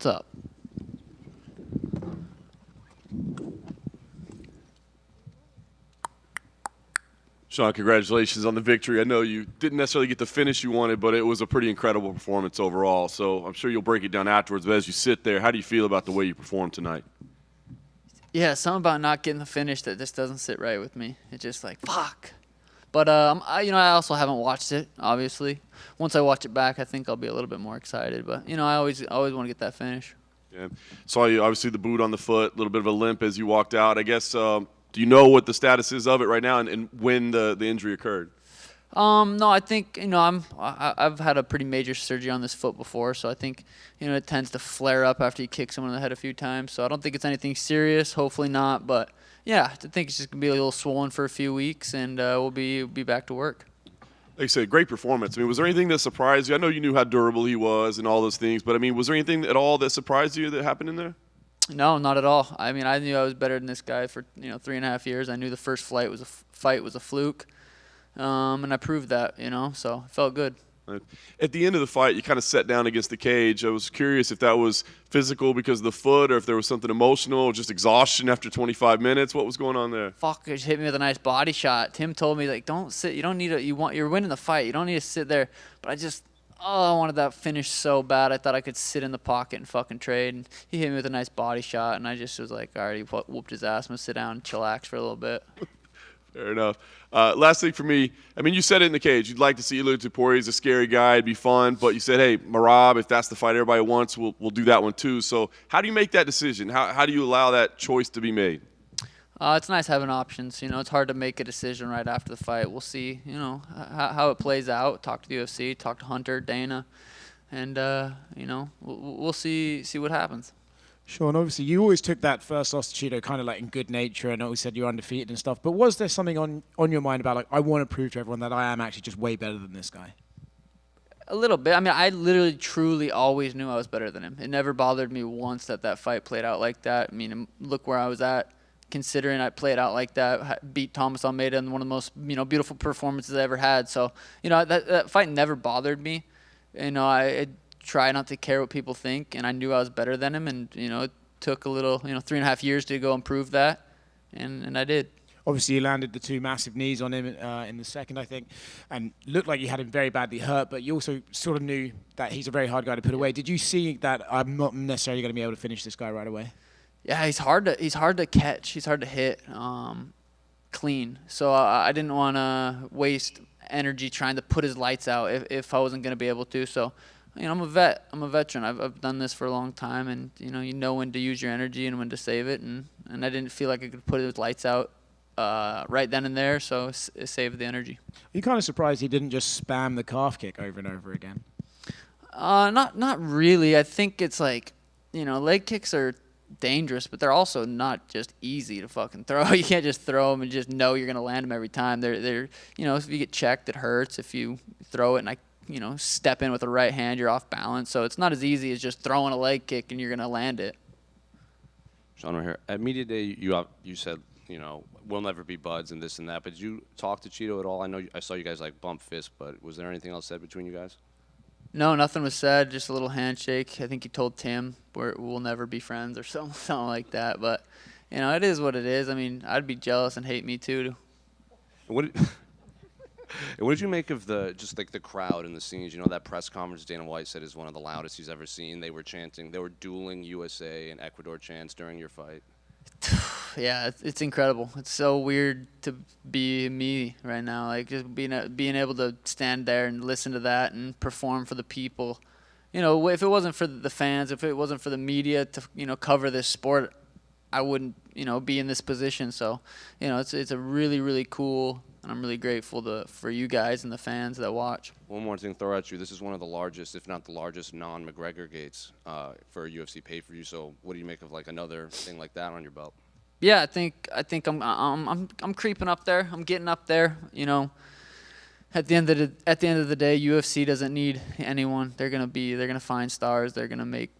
What's up? Sean, congratulations on the victory. I know you didn't necessarily get the finish you wanted, but it was a pretty incredible performance overall. So I'm sure you'll break it down afterwards. But as you sit there, how do you feel about the way you performed tonight? Yeah, something about not getting the finish that just doesn't sit right with me. It's just like, fuck. But I also haven't watched it. Obviously, once I watch it back, I think I'll be a little bit more excited. But I always want to get that finish. Yeah. Saw you, obviously, the boot on the foot, a little bit of a limp as you walked out. I guess, do you know what the status is of it right now and when the injury occurred? No, I think I've had a pretty major surgery on this foot before, so I think it tends to flare up after you kick someone in the head a few times. So I don't think it's anything serious. Hopefully not, but yeah, I think it's just gonna be a little swollen for a few weeks, and we'll be back to work. Like I said, great performance. I mean, was there anything that surprised you? I know you knew how durable he was and all those things, but I mean, was there anything at all that surprised you that happened in there? No, not at all. I mean, I knew I was better than this guy for 3.5 years. I knew the first fight was a fluke, and I proved that. So it felt good. At the end of the fight, you kind of sat down against the cage. I was curious if that was physical because of the foot or if there was something emotional, just exhaustion after 25 minutes. What was going on there? Fuck, just hit me with a nice body shot. Tim told me, like, don't sit. You don't need to. You're winning the fight. You don't need to sit there. But I wanted that finish so bad. I thought I could sit in the pocket and fucking trade. And he hit me with a nice body shot, and I just was like, all right, he whooped his ass. I'm going to sit down and chillax for a little bit. Fair enough. Last thing for me, I mean, you said it in the cage. You'd like to see Ilir Topuria. He's a scary guy. It'd be fun. But you said, hey, Merab, if that's the fight everybody wants, we'll do that one too. So how do you make that decision? How do you allow that choice to be made? It's nice having options. It's hard to make a decision right after the fight. We'll see, how it plays out. Talk to the UFC, talk to Hunter, Dana, and, we'll see what happens. Sean, obviously you always took that first loss to Cheeto kind of like in good nature and always said you're undefeated and stuff. But was there something on your mind about, like, I want to prove to everyone that I am actually just way better than this guy? A little bit. I mean, I literally, truly always knew I was better than him. It never bothered me once that fight played out like that. I mean, look where I was at. Considering I played out like that, beat Thomas Almeida in one of the most beautiful performances I ever had. So that fight never bothered me. I try not to care what people think, and I knew I was better than him. And it took a little 3.5 years to go and prove that, and I did. Obviously, you landed the two massive knees on him in the second, I think, and looked like you had him very badly hurt. But you also sort of knew that he's a very hard guy to put away. Did you see that I'm not necessarily going to be able to finish this guy right away? Yeah, he's hard to catch. He's hard to hit clean. So I didn't want to waste energy trying to put his lights out if I wasn't going to be able to. So, I'm a vet. I'm a veteran. I've done this for a long time, and you know when to use your energy and when to save it. And I didn't feel like I could put his lights out right then and there, so it saved the energy. Are you kind of surprised he didn't just spam the calf kick over and over again? Not really. I think it's like, leg kicks are dangerous, but they're also not just easy to fucking throw. You can't just throw them and just know you're gonna land them every time. They're if you get checked, it hurts. If you throw it and step in with the right hand, you're off balance. So it's not as easy as just throwing a leg kick and you're gonna land it. Sean, right here at media day, you said we'll never be buds and this and that. But did you talk to Cheeto at all? I know I saw you guys like bump fists, but was there anything else said between you guys? No, nothing was said. Just a little handshake. I think he told Tim we'll never be friends or something like that. But it is what it is. I mean, I'd be jealous and hate me too. What did you make of the crowd and the scenes? That press conference Dana White said is one of the loudest he's ever seen. They were dueling USA and Ecuador chants during your fight. Yeah, it's incredible. It's so weird to be me right now. Like, just being able to stand there and listen to that and perform for the people. If it wasn't for the fans, if it wasn't for the media to cover this sport, I wouldn't be in this position. So it's a really, really cool, and I'm really grateful for you guys and the fans that watch. One more thing to throw at you. This is one of the largest, if not the largest, non-McGregor gates for a UFC pay-per-view. So what do you make of like another thing like that on your belt? Yeah, I think I'm creeping up there. I'm getting up there. At the end of the day, UFC doesn't need anyone. They're gonna find stars. They're gonna make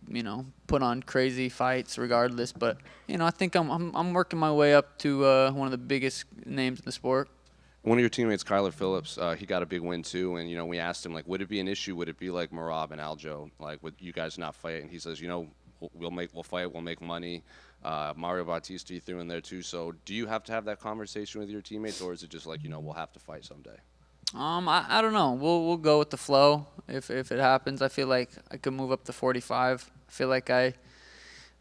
put on crazy fights regardless. But I think I'm working my way up to one of the biggest names in the sport. One of your teammates, Kyler Phillips, he got a big win too. And we asked him, like, would it be an issue? Would it be like Merab and Aljo, like, would you guys not fight? And he says, we'll fight, we'll make money. Mario Bautista you threw in there too. So do you have to have that conversation with your teammates, or is it just like, we'll have to fight someday? I don't know. We'll go with the flow if it happens. I feel like I could move up to 45. I feel like I'm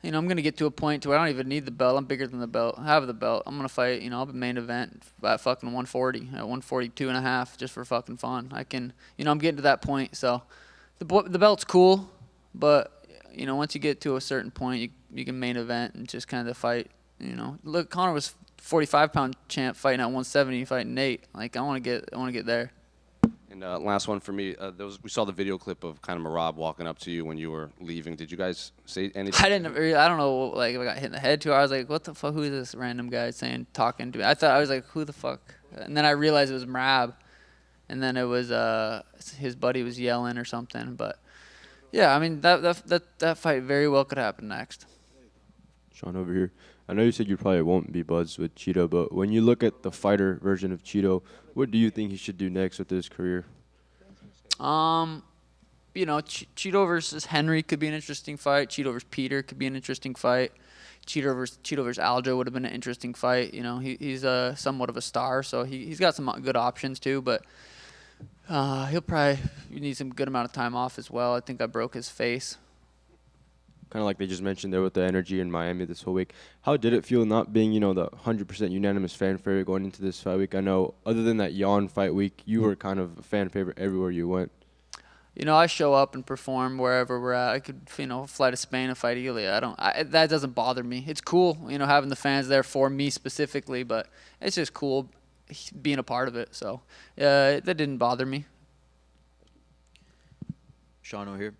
gonna get to a point to where I don't even need the belt. I'm bigger than the belt. I have the belt. I'm gonna fight. I'll be main event at fucking 140, at 142.5, just for fucking fun. I can. I'm getting to that point. So, the belt's cool, but once you get to a certain point, you can main event and just kind of fight. Look, Conor was 45-pound champ fighting at 170, fighting Nate. Like I want to get there. And last one for me, we saw the video clip of kind of Marab walking up to you when you were leaving. Did you guys say anything? I don't know, like if I got hit in the head too. I was like, what the fuck? Who is this random guy talking to me? I was like, who the fuck? And then I realized it was Marab, and then it was his buddy was yelling or something. But yeah, I mean that fight very well could happen next. Sean over here. I know you said you probably won't be buds with Cheeto, but when you look at the fighter version of Cheeto, what do you think he should do next with his career? Cheeto versus Henry could be an interesting fight. Cheeto versus Peter could be an interesting fight. Cheeto versus Aljo would have been an interesting fight. He's somewhat of a star, so he's got some good options too. But he'll probably need some good amount of time off as well. I think I broke his face. Kind of like they just mentioned there with the energy in Miami this whole week. How did it feel not being, the 100% unanimous fan favorite going into this fight week? I know other than that yawn fight week, you were kind of a fan favorite everywhere you went. I show up and perform wherever we're at. I could, fly to Spain and fight Elia. That doesn't bother me. It's cool, having the fans there for me specifically, but it's just cool being a part of it. So that didn't bother me. Sean over here.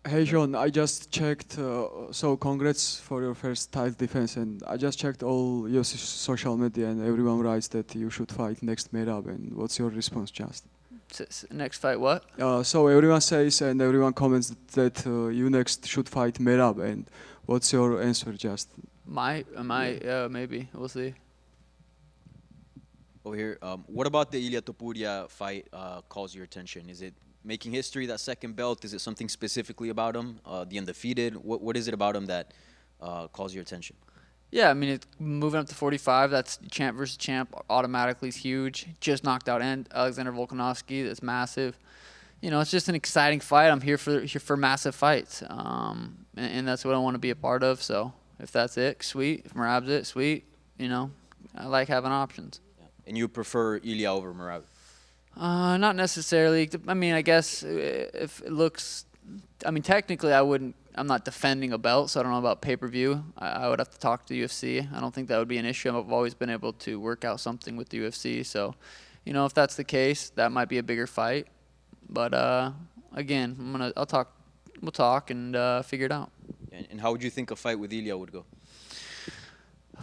Hey Sean, I just checked, so congrats for your first title defense, and I just checked all your social media and everyone writes that you should fight next Merab, and what's your response just? Next fight what? So everyone says and everyone comments that you next should fight Merab, and what's your answer just? Maybe, we'll see. Over here, what about the Ilia Topuria fight calls your attention? Is it making history, that second belt? Is it something specifically about him? The undefeated? What is it about him that calls your attention? Yeah, I mean, it's moving up to 45, that's champ versus champ, automatically is huge. Just knocked out Alexander Volkanovski, that's massive. It's just an exciting fight. I'm here for massive fights, and that's what I want to be a part of. So if that's it, sweet. If Merab's it, sweet. I like having options. Yeah. And you prefer Ilia over Merab? Not necessarily. I mean, I guess if it looks, technically I'm not defending a belt, so I don't know about pay-per-view. I would have to talk to the UFC. I don't think that would be an issue. I've always been able to work out something with the UFC. So, if that's the case, that might be a bigger fight. But again, we'll talk and figure it out. And how would you think a fight with Ilia would go?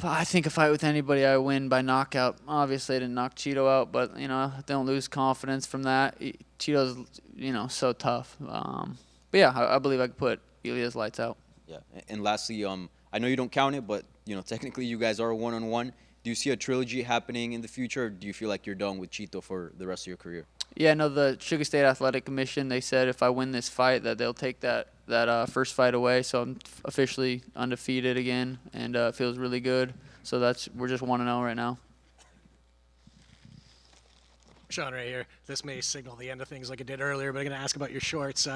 I think a fight with anybody, I win by knockout. Obviously, I didn't knock Cheeto out, but, don't lose confidence from that. Cheeto's, so tough. But, yeah, I believe I could put Ilia's lights out. Yeah. And lastly, I know you don't count it, but, technically you guys are one-on-one. Do you see a trilogy happening in the future, or do you feel like you're done with Cheeto for the rest of your career? Yeah, no, the Sugar State Athletic Commission, they said if I win this fight that they'll take that first fight away. So I'm officially undefeated again, and it feels really good. So we're just 1-0 right now. Sean right here. This may signal the end of things like it did earlier, but I'm going to ask about your shorts.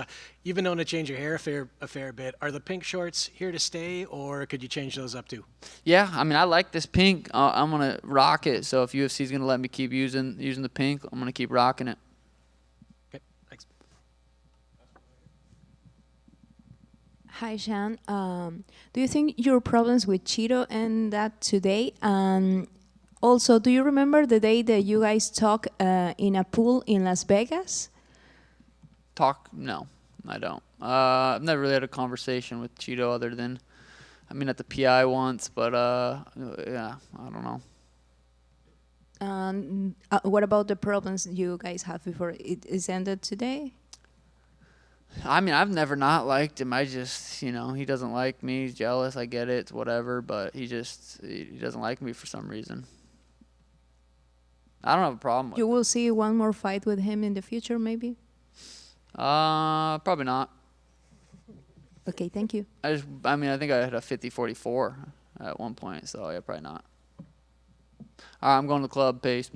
You've been known to change your hair a fair bit. Are the pink shorts here to stay, or could you change those up too? Yeah, I like this pink. I'm going to rock it. So if UFC is going to let me keep using the pink, I'm going to keep rocking it. Okay, thanks. Hi, Sean. Do you think your problems with Cheeto end that today? Also, do you remember the day that you guys talked in a pool in Las Vegas? No, I don't. I've never really had a conversation with Cheeto other than, at the PI once, but yeah, I don't know. What about the problems you guys have before it is ended today? I've never not liked him. I just, he doesn't like me. He's jealous. I get it. It's whatever, but he doesn't like me for some reason. I don't have a problem with it. You will see one more fight with him in the future, maybe? Probably not. Okay, thank you. I mean, I think I had a 50-44 at one point, so yeah, probably not. All right, I'm going to the club. Peace.